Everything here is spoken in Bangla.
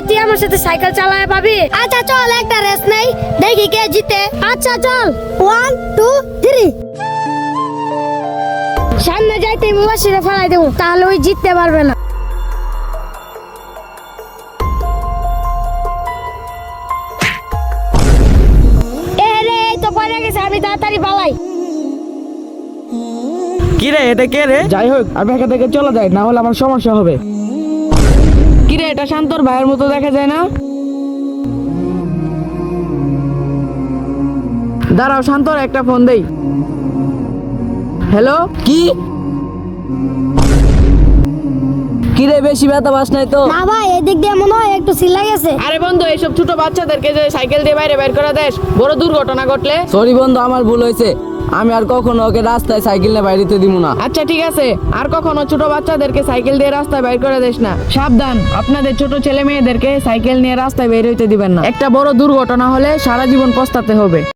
তুই আমার সাথে সাইকেল চালায় পাবি? আচ্ছা চল একটা রেস নেই, দেখি কে জিতে। আচ্ছা চল, 1 2 3। সামনে যাইতে মুবাশিরে ফেলাই দেবো, তাহলে ওই জিততে পারবে না। আমি তাড়াতাড়ি পালাই। কি রে, এটা কে রে? যাই হোক আমি এখান থেকে চলে যাই, না হলে আমার সমস্যা হবে। কি রে, এটা শান্তর ভাইয়ের মতো দেখা যায় না? দাঁড়াও, শান্তর একটা ফোন দেই। হ্যালো, কি কি রে, বেশি ব্যথা পাস নাই তো? না ভাই, এদিক দিয়ে মনে হয় একটু সিলা গেছে। আরে বন্ধু, এইসব ছোট বাচ্চাদেরকে যে সাইকেল দিয়ে বাইরে বের করে দেশ, বড় দুর্ঘটনা ঘটলে। সরি বন্ধু, আমার ভুল হয়েছে। আমি আর কখনো ওকে রাস্তায় সাইকেল নিয়ে বাইরে দিব না। আচ্ছা ঠিক আছে, আর কখনো ছোট বাচ্চাদেরকে সাইকেল দিয়ে রাস্তায় বের করে দেশ না। সাবধান, আপনাদের ছোট ছেলে মেয়েদেরকে সাইকেল নিয়ে রাস্তায় বের হইতে দিবেন না। একটা বড় দুর্ঘটনা হলে সারা জীবন পস্তাতে হবে।